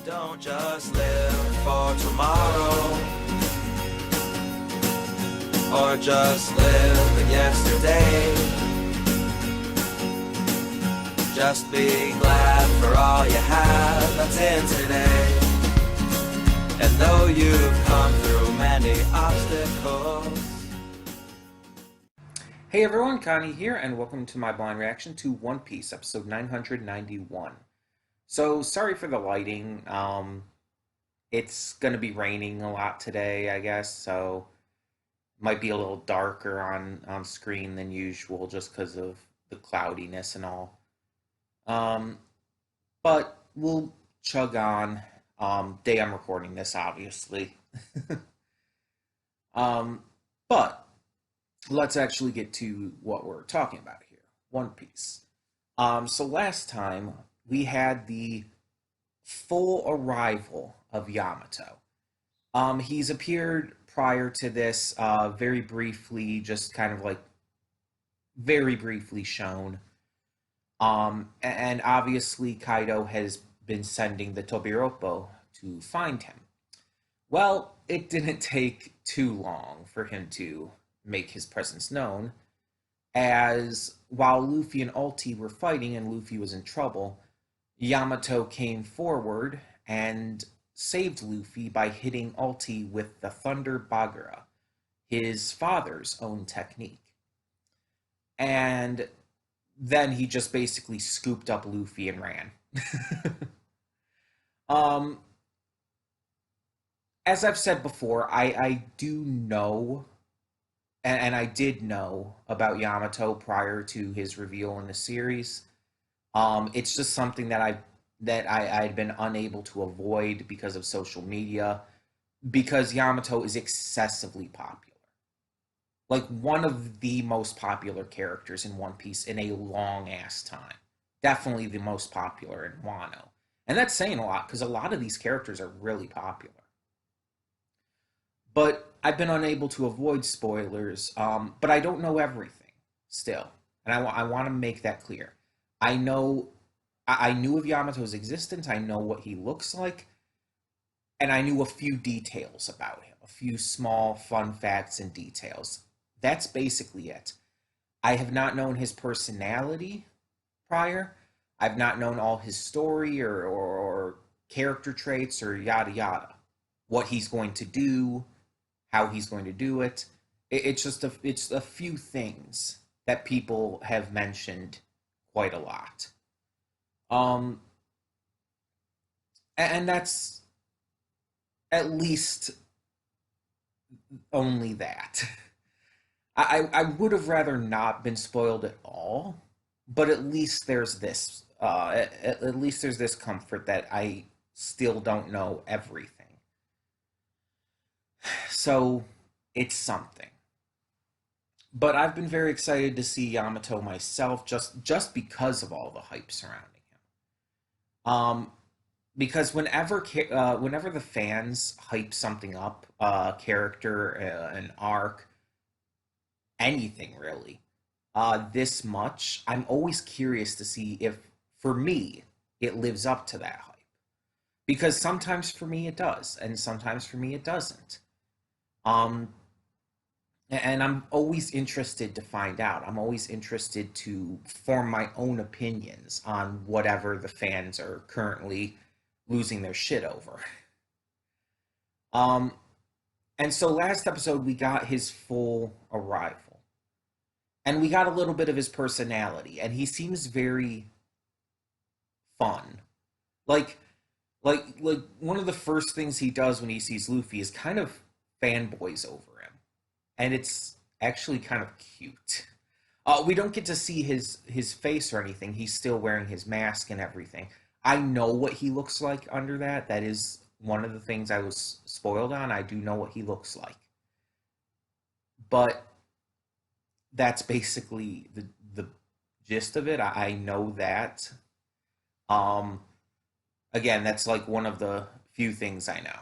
Don't just live for tomorrow, or just live in yesterday. Just be glad for all you have that's in today. And though you've come through many obstacles. Hey everyone, Connie here, and welcome to my blind reaction to One Piece, episode 991. So, sorry for the lighting. It's gonna be raining a lot today, I guess, so might be a little darker on screen than usual just because of the cloudiness and all. But we'll chug on. Day I'm recording this, obviously. But let's actually get to what we're talking about here. One Piece. So last time we had the full arrival of Yamato. He's appeared prior to this, very briefly, just kind of like very briefly shown. And obviously Kaido has been sending the Tobiropo to find him. Well, it didn't take too long for him to make his presence known, as while Luffy and Ulti were fighting and Luffy was in trouble, Yamato came forward and saved Luffy by hitting Ulti with the Thunder Bagura, his father's own technique. And then he just basically scooped up Luffy and ran. As I've said before, I do know, and I did know about Yamato prior to his reveal in the series. It's just something that I'd been unable to avoid because of social media, because Yamato is excessively popular. Like one of the most popular characters in One Piece in a long ass time. Definitely the most popular in Wano. And that's saying a lot because a lot of these characters are really popular. But I've been unable to avoid spoilers, but I don't know everything still. And I want to make that clear. I knew of Yamato's existence, I know what he looks like, and I knew a few details about him, a few small fun facts and details. That's basically it. I have not known his personality prior. I've not known all his story or character traits or yada yada. What he's going to do, how he's going to do it. It's a few things that people have mentioned quite a lot. And that's at least only that. I would have rather not been spoiled at all, but at least there's this. At least there's this comfort that I still don't know everything. So it's something. But I've been very excited to see Yamato myself, just because of all the hype surrounding him. Because whenever the fans hype something up, a character, an arc, anything really, this much, I'm always curious to see if, for me, it lives up to that hype. Because sometimes for me it does, and sometimes for me it doesn't. And I'm always interested to find out. I'm always interested to form my own opinions on whatever the fans are currently losing their shit over. And so last episode we got his full arrival. And we got a little bit of his personality, and he seems very fun. Like like one of the first things he does when he sees Luffy is kind of fanboys over him. And it's actually kind of cute. We don't get to see his face or anything. He's still wearing his mask and everything. I know what he looks like under that. That is one of the things I was spoiled on. I do know what he looks like. But that's basically the gist of it. I know that. Again, that's like one of the few things I know.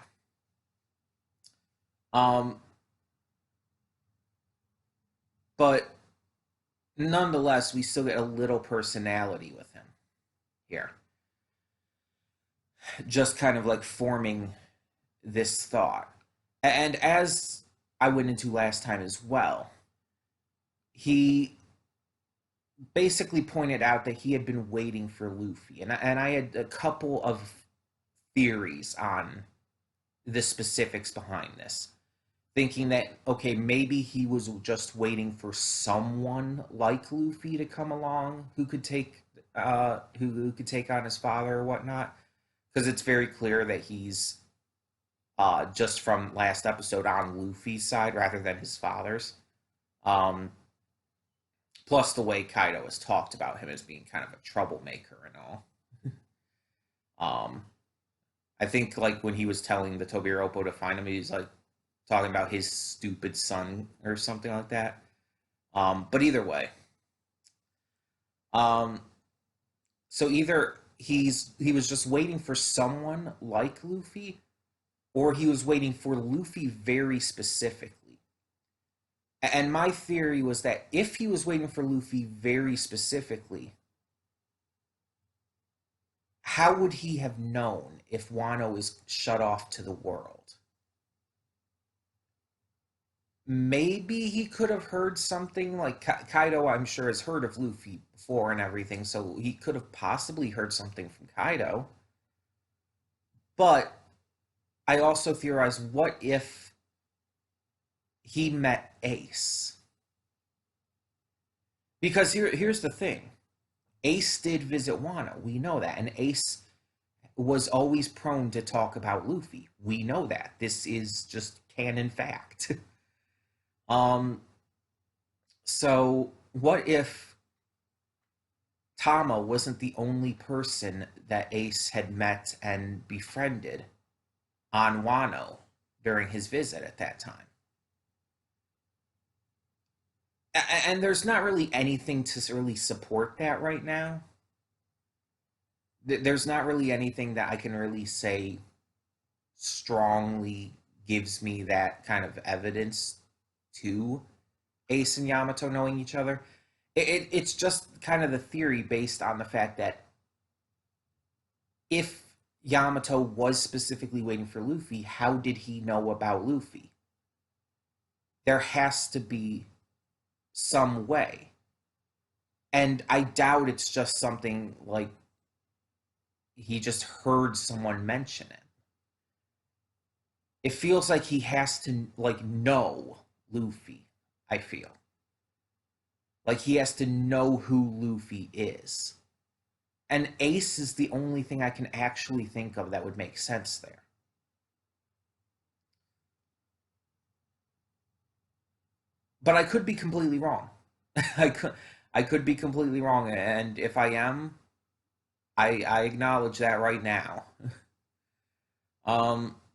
But nonetheless, we still get a little personality with him here. just kind of like forming this thought. And as I went into last time as well, he basically pointed out that he had been waiting for Luffy. And I had a couple of theories on the specifics behind this. Thinking that, okay, maybe he was just waiting for someone like Luffy to come along who could take on his father or whatnot. Because it's very clear that he's just from last episode on Luffy's side rather than his father's. Um, Plus the way Kaido has talked about him as being kind of a troublemaker and all. Um, I think like when he was telling the Tobiropo to find him, he's like talking about his stupid son or something like that. But either way, um, so either he was just waiting for someone like Luffy, or he was waiting for Luffy very specifically. And my theory was that if he was waiting for Luffy very specifically, how would he have known if Wano is shut off to the world? Maybe he could have heard something like Kaido, I'm sure, has heard of Luffy before and everything, so he could have possibly heard something from Kaido. But I also theorize, what if he met Ace? Because here's the thing. Ace did visit Wano. We know that. And Ace was always prone to talk about Luffy. We know that. This is just canon fact. So what if Tama wasn't the only person that Ace had met and befriended on Wano during his visit at that time? And there's not really anything to really support that right now. There's not really anything that I can really say strongly gives me that kind of evidence to Ace and Yamato knowing each other. It's just kind of the theory based on the fact that if Yamato was specifically waiting for Luffy, how did he know about Luffy? There has to be some way. And I doubt it's just something like he just heard someone mention it. It feels like he has to like know Luffy, I feel. Like he has to know who Luffy is. And Ace is the only thing I can actually think of that would make sense there. But I could be completely wrong. I could be completely wrong, and if I am, I acknowledge that right now.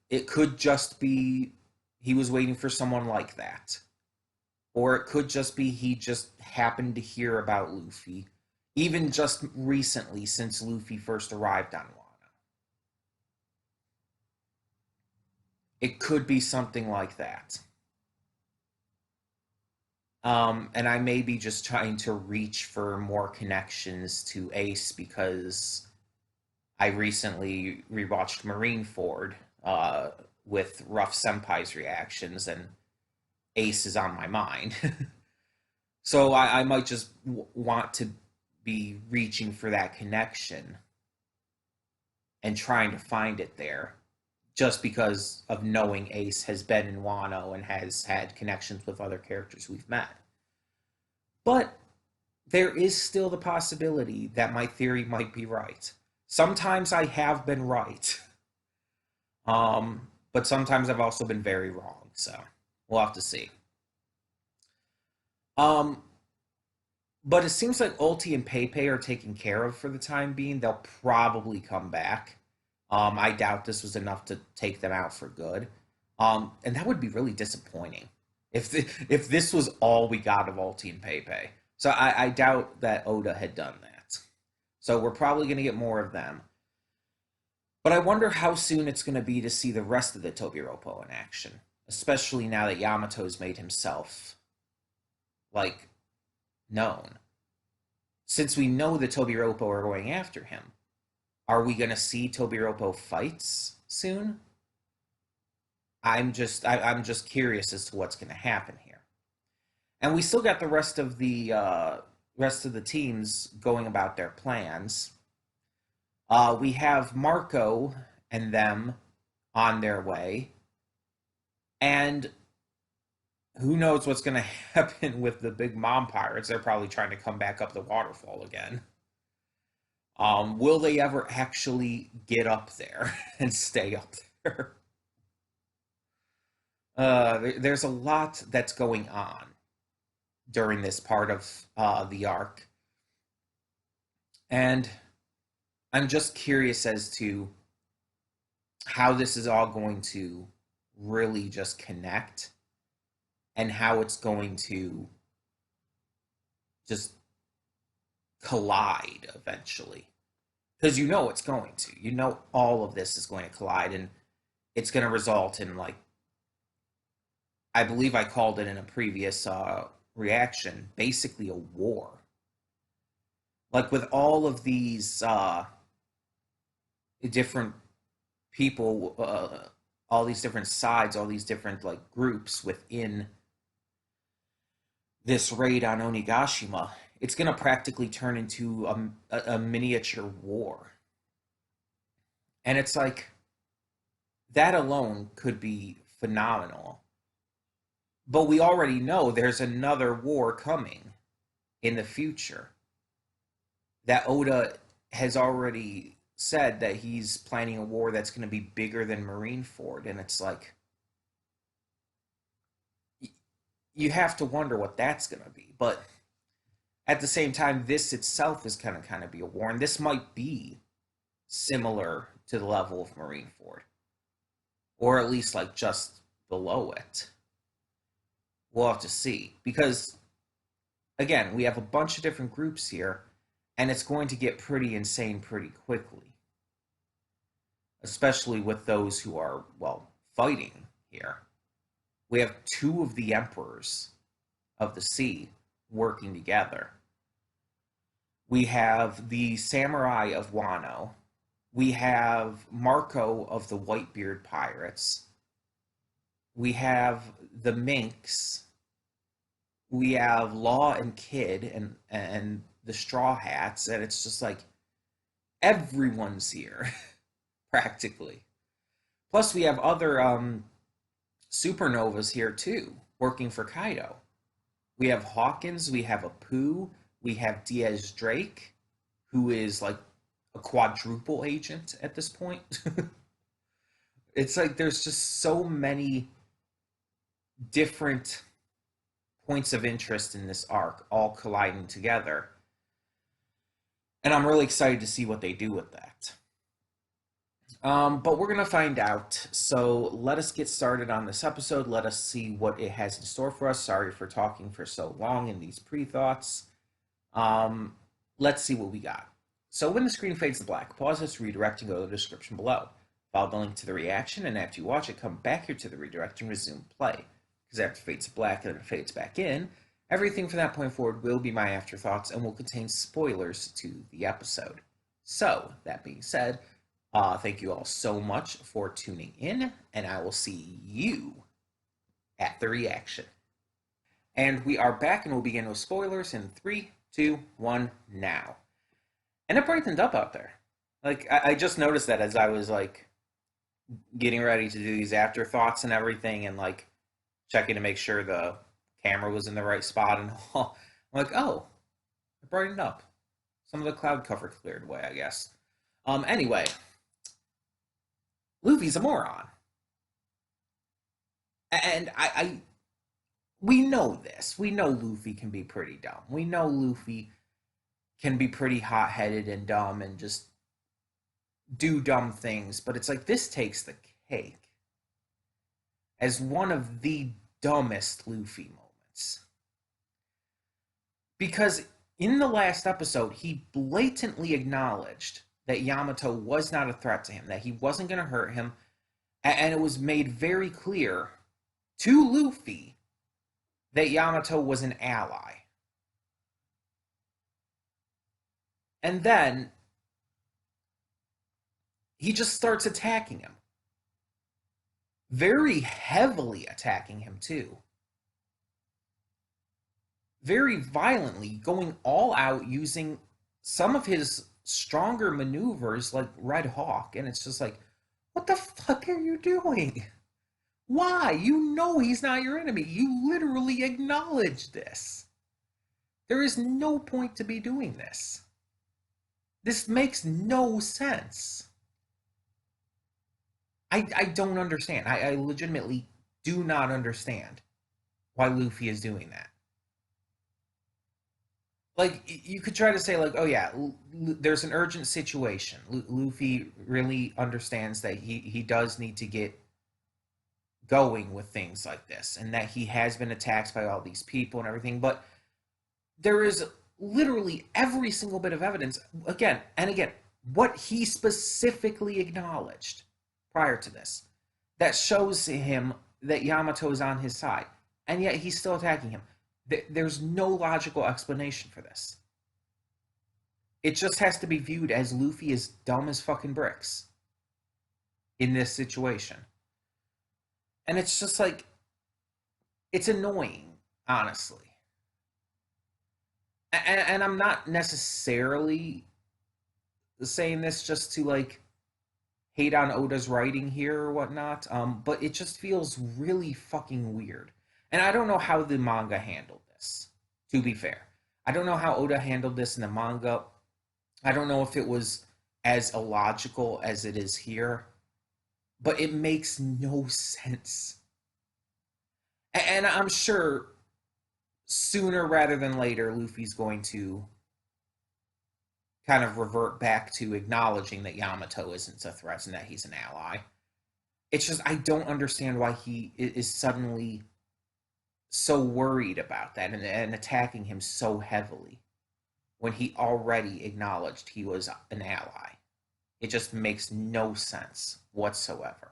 It could just be he was waiting for someone like that. Or it could just be he just happened to hear about Luffy, even just recently since Luffy first arrived on Wano. It could be something like that. And I may be just trying to reach for more connections to Ace because I recently rewatched Marineford with Rough Senpai's reactions, and Ace is on my mind. So I might just want to be reaching for that connection and trying to find it there just because of knowing Ace has been in Wano and has had connections with other characters we've met. But there is still the possibility that my theory might be right. Sometimes I have been right. But sometimes I've also been very wrong, so we'll have to see. Um, but it seems like Ulti and Pepe are taken care of for the time being. They'll probably come back. I doubt this was enough to take them out for good. And that would be really disappointing if this was all we got of Ulti and Pepe. So I doubt that Oda had done that. So we're probably going to get more of them. But I wonder how soon it's going to be to see the rest of the Tobiropo in action, especially now that Yamato's made himself, like, known. Since we know the Tobiropo are going after him, Are we going to see Tobiropo fights soon? I'm just curious as to what's going to happen here. And we still got the rest of the teams going about their plans. We have Marco and them on their way, and who knows what's going to happen with the big mom pirates? They're probably trying to come back up the waterfall again. Will they ever actually get up there and stay up there? There's a lot that's going on during this part of the arc, and I'm just curious as to how this is all going to really just connect and how it's going to just collide eventually. Because you know it's going to. You know all of this is going to collide, and it's going to result in, like, I believe I called it in a previous reaction, basically a war. Like, with all of these different people, all these different sides, all these different, like, groups within this raid on Onigashima, it's going to practically turn into a miniature war. And it's like, that alone could be phenomenal. But we already know there's another war coming in the future. That Oda has already said that he's planning a war that's going to be bigger than Marineford. And it's like, you have to wonder what that's going to be. But at the same time, this itself is going to kind of be a war. And this might be similar to the level of Marineford. Or at least, like, just below it. We'll have to see. Because, again, we have a bunch of different groups here, and it's going to get pretty insane pretty quickly. Especially with those who are, well, fighting here. We have two of the emperors of the sea working together. We have the samurai of Wano. We have Marco of the Whitebeard Pirates. We have the Minks. We have Law and Kid and the Straw Hats. And it's just like, everyone's here, practically. Plus, we have other supernovas here, too, working for Kaido. We have Hawkins, we have Apu, we have Diaz Drake, who is like a quadruple agent at this point. It's like there's just so many different points of interest in this arc all colliding together. And I'm really excited to see what they do with that. But we're going to find out. So let us get started on this episode. Let us see what it has in store for us. Sorry for talking for so long in these pre-thoughts. Let's see what we got. So when the screen fades to black, pause this redirect and go to the description below. Follow the link to the reaction, and after you watch it, come back here to the redirect and resume play. Because after it fades to black and then it fades back in, everything from that point forward will be my afterthoughts and will contain spoilers to the episode. So, that being said, thank you all so much for tuning in, and I will see you at the reaction. And we are back, and we'll begin with spoilers in 3, 2, 1, now. And it brightened up out there. Like, I just noticed that as I was, like, getting ready to do these afterthoughts and everything, and, like, checking to make sure the camera was in the right spot and all. I'm like, oh, it brightened up. Some of the cloud cover cleared away, I guess. Anyway, Luffy's a moron. And we know this. We know Luffy can be pretty dumb. We know Luffy can be pretty hot-headed and dumb and just do dumb things. But it's like, this takes the cake as one of the dumbest Luffy moments. Because in the last episode, he blatantly acknowledged that Yamato was not a threat to him, that he wasn't going to hurt him, and it was made very clear to Luffy that Yamato was an ally. And then, he just starts attacking him. Very heavily attacking him, too. Very violently, going all out, using some of his stronger maneuvers like Red Hawk, and it's just like, what the fuck are you doing? Why? You know he's not your enemy. You literally acknowledge this. There is no point to be doing this. This makes no sense. I don't understand. I legitimately do not understand why Luffy is doing that. Like, you could try to say, like, oh yeah, there's an urgent situation. Luffy really understands that he does need to get going with things like this, and that he has been attacked by all these people and everything, but there is literally every single bit of evidence, again and again, what he specifically acknowledged prior to this, that shows him that Yamato is on his side, and yet he's still attacking him. There's no logical explanation for this. It just has to be viewed as Luffy is dumb as fucking bricks in this situation. And it's just like, it's annoying, honestly. And I'm not necessarily saying this just to, like, hate on Oda's writing here or whatnot, but it just feels really fucking weird. And I don't know how the manga handled this, to be fair. I don't know how Oda handled this in the manga. I don't know if it was as illogical as it is here, but it makes no sense. And I'm sure sooner rather than later, Luffy's going to kind of revert back to acknowledging that Yamato isn't a threat and that he's an ally. It's just, I don't understand why he is suddenly so worried about that and attacking him so heavily when he already acknowledged he was an ally. It just makes no sense whatsoever.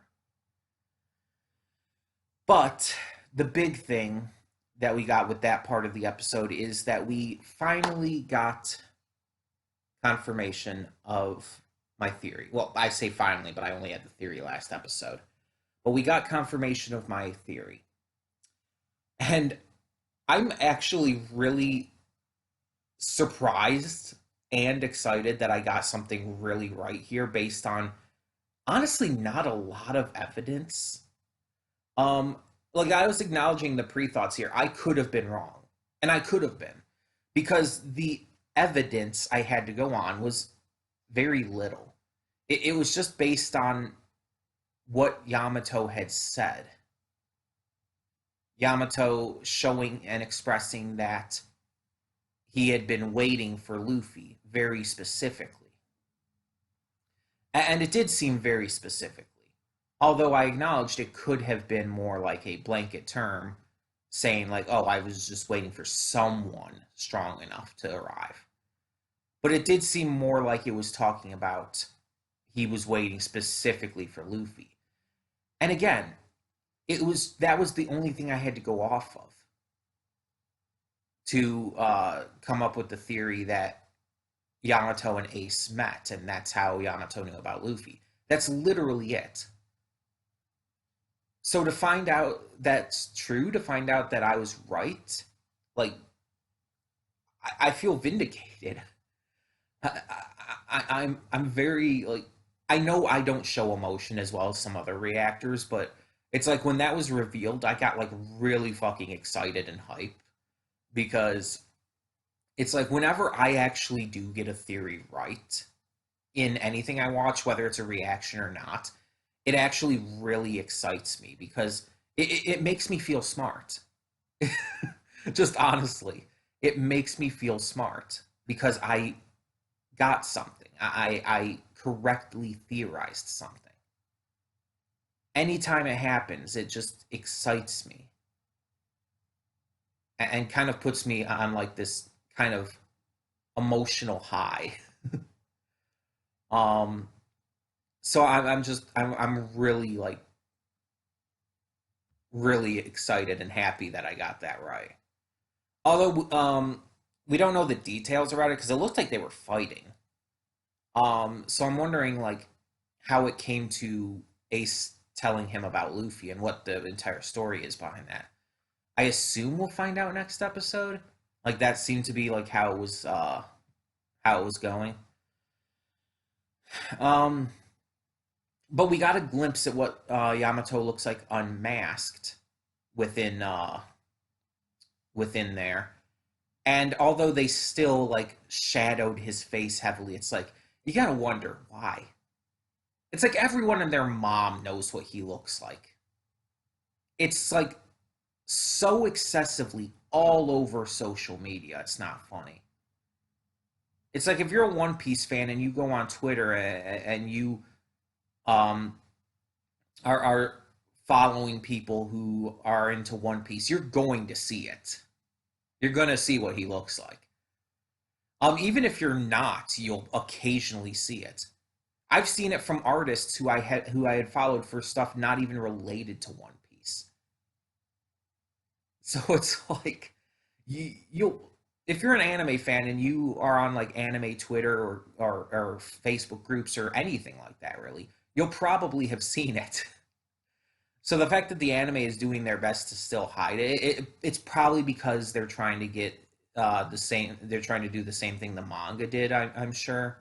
But the big thing that we got with that part of the episode is that we finally got confirmation of my theory. Well, I say finally, but I only had the theory last episode. But we got confirmation of my theory. And I'm actually really surprised and excited that I got something really right here based on, honestly, not a lot of evidence. Like, I was acknowledging the pre-thoughts here. I could have been wrong. And I could have been. Because the evidence I had to go on was very little. It was just based on what Yamato had said. Yamato showing and expressing that he had been waiting for Luffy very specifically. And it did seem very specifically. Although I acknowledged it could have been more like a blanket term saying like, oh, I was just waiting for someone strong enough to arrive. But it did seem more like it was talking about he was waiting specifically for Luffy. And again, that was the only thing I had to go off of to come up with the theory that Yamato and Ace met, and that's how Yamato knew about Luffy. That's literally it. So to find out that's true, to find out that I was right, like, I feel vindicated. I'm very, like, I know I don't show emotion as well as some other reactors, but it's like when that was revealed, I got like really fucking excited and hyped because it's like whenever I actually do get a theory right in anything I watch, whether it's a reaction or not, it actually really excites me because it makes me feel smart. Just honestly, it makes me feel smart because I got something. I correctly theorized something. Anytime it happens, it just excites me and kind of puts me on like this kind of emotional high. So I'm really like really excited and happy that I got that right. Although we don't know the details about it because it looked like they were fighting. So I'm wondering like how it came to Ace telling him about Luffy and what the entire story is behind that. I assume we'll find out next episode. Like that seemed to be like how it was going. Um, but we got a glimpse at what Yamato looks like unmasked within within there. And although they still like shadowed his face heavily, it's like you gotta wonder why. It's like everyone and their mom knows what he looks like. It's like so excessively all over social media. It's not funny. It's like if you're a One Piece fan and you go on Twitter and you um are following people who are into One Piece, you're going to see it. You're going to see what he looks like. Even if you're not, you'll occasionally see it. I've seen it from artists who I had followed for stuff not even related to One Piece. So it's like you'll if you're an anime fan and you are on like anime Twitter or Facebook groups or anything like that, really, you'll probably have seen it. So the fact that the anime is doing their best to still hide it's probably because they're trying to get the same. They're trying to do the same thing the manga did. I'm sure,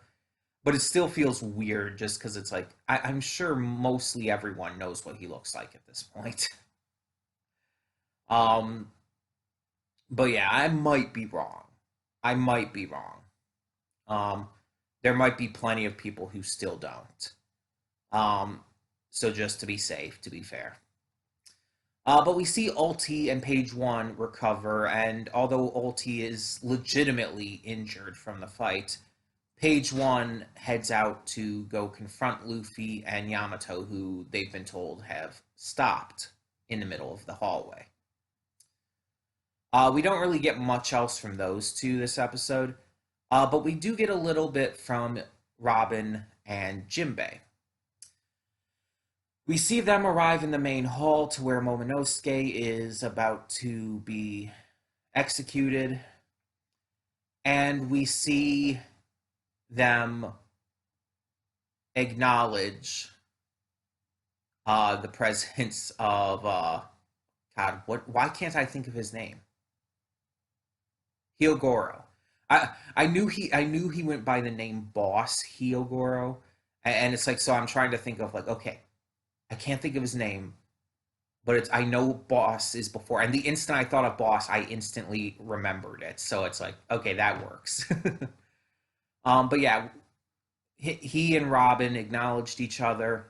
but it still feels weird just because it's like I'm sure mostly everyone knows what he looks like at this point. Um, but yeah, I might be wrong. I might be wrong. Um, there might be plenty of people who still don't. Um, so just to be safe, to be fair. But we see Ulti and Page One recover, and although Ulti is legitimately injured from the fight, Page One heads out to go confront Luffy and Yamato, who they've been told have stopped in the middle of the hallway. We don't really get much else from those two this episode, but we do get a little bit from Robin and Jimbei. We see them arrive in the main hall to where Momonosuke is about to be executed, and we see them acknowledge the presence of God. What? Why can't I think of his name? Hyogoro. I knew he went by the name Boss Hyogoro, and it's like so I'm trying to think of like okay, I can't think of his name, but it's I know Boss is before, and the instant I thought of Boss, I instantly remembered it. So it's like okay, that works. But yeah, he and Robin acknowledged each other,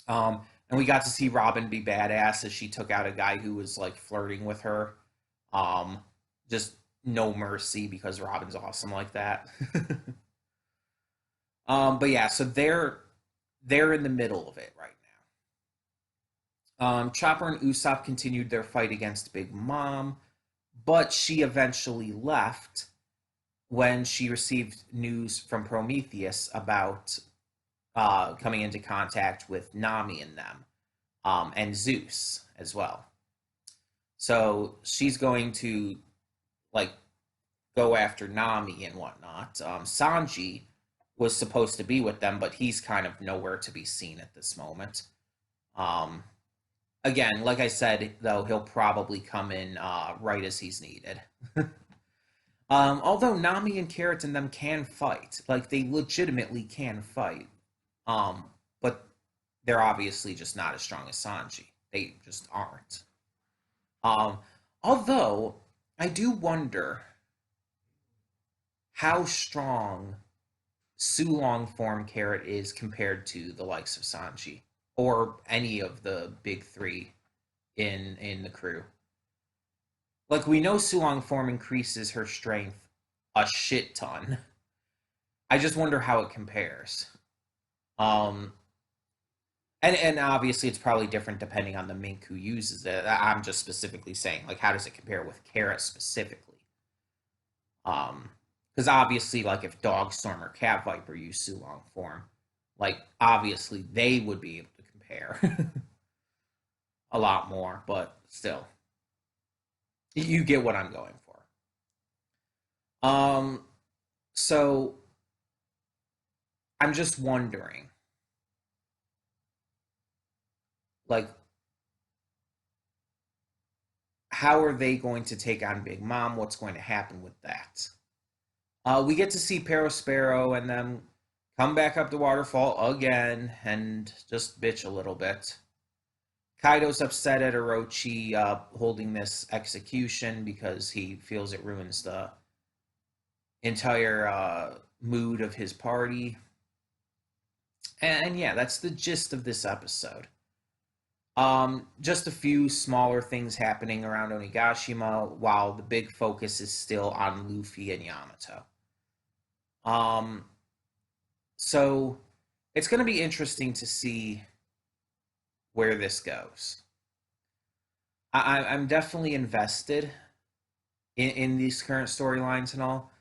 and we got to see Robin be badass as she took out a guy who was like flirting with her. Just no mercy because Robin's awesome like that. But yeah, so they're in the middle of it right now. Chopper and Usopp continued their fight against Big Mom, but she eventually left when she received news from Prometheus about coming into contact with Nami and them, and Zeus as well. So she's going to like go after Nami and whatnot. Sanji was supposed to be with them, but he's kind of nowhere to be seen at this moment. Um, Again, like I said, though, he'll probably come in right as he's needed. Although Nami and Carrot and them can fight, like they legitimately can fight, but they're obviously just not as strong as Sanji. They just aren't. Um, Although I do wonder how strong Sulong form Carrot is compared to the likes of Sanji or any of the big three in the crew. Like we know Sulong form increases her strength a shit ton. I just wonder how it compares. Um, and obviously it's probably different depending on the mink who uses it. I'm just specifically saying like how does it compare with Carrot specifically? Because obviously like if Dogstorm or Cat Viper use Sulong form, like obviously they would be able to compare a lot more, but still, you get what I'm going for. So I'm just wondering like, how are they going to take on Big Mom? What's going to happen with that? We get to see Perospero and then come back up the waterfall again and just bitch a little bit. Kaido's upset at Orochi holding this execution because he feels it ruins the entire mood of his party. And yeah, that's the gist of this episode. Just a few smaller things happening around Onigashima while the big focus is still on Luffy and Yamato. So it's going to be interesting to see where this goes. I'm definitely invested in these current storylines and all.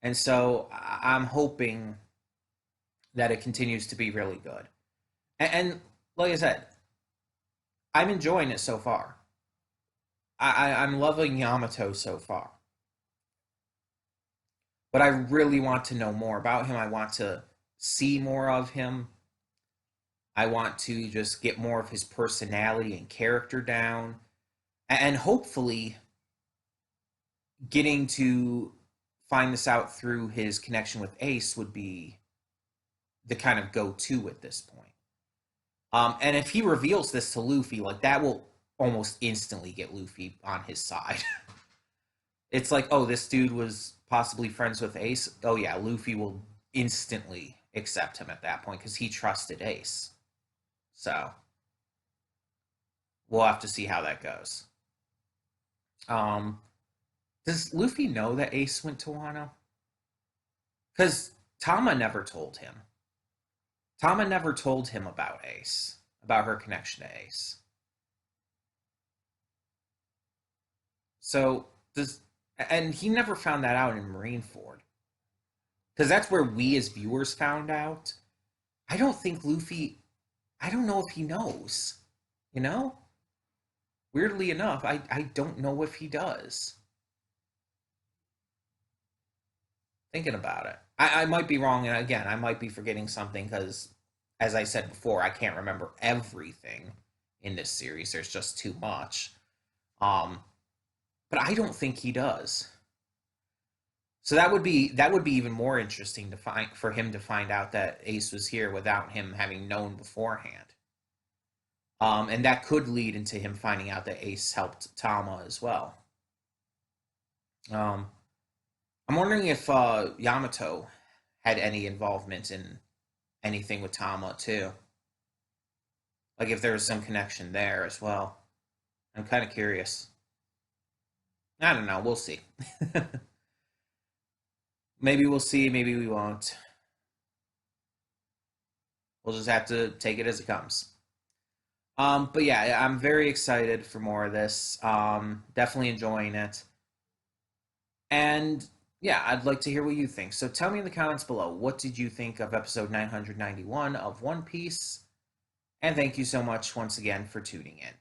And so I'm hoping that it continues to be really good. And like I said, I'm enjoying it so far. I'm loving Yamato so far. But I really want to know more about him. I want to see more of him. I want to just get more of his personality and character down. And hopefully getting to find this out through his connection with Ace would be the kind of go-to at this point. And if he reveals this to Luffy, like, that will almost instantly get Luffy on his side. It's like, oh, this dude was possibly friends with Ace. Oh yeah, Luffy will instantly accept him at that point because he trusted Ace. So we'll have to see how that goes. Does Luffy know that Ace went to Wano? Because Tama never told him. Tama never told him about Ace, about her connection to Ace. So and he never found that out in Marineford. Because that's where we as viewers found out. I don't think Luffy, I don't know if he knows. You know? Weirdly enough, I don't know if he does. Thinking about it. I might be wrong, and again, I might be forgetting something because, as I said before, I can't remember everything in this series. There's just too much. But I don't think he does. So that would be even more interesting to find for him to find out that Ace was here without him having known beforehand. And that could lead into him finding out that Ace helped Tama as well. I'm wondering if Yamato had any involvement in anything with Tama too. Like if there was some connection there as well. I'm kind of curious. I don't know. We'll see. Maybe we'll see. Maybe we won't. We'll just have to take it as it comes. But yeah, I'm very excited for more of this. Definitely enjoying it. And yeah, I'd like to hear what you think. So tell me in the comments below, what did you think of episode 991 of One Piece? And thank you so much once again for tuning in.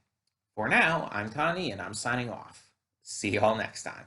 For now, I'm Connie, and I'm signing off. See you all next time.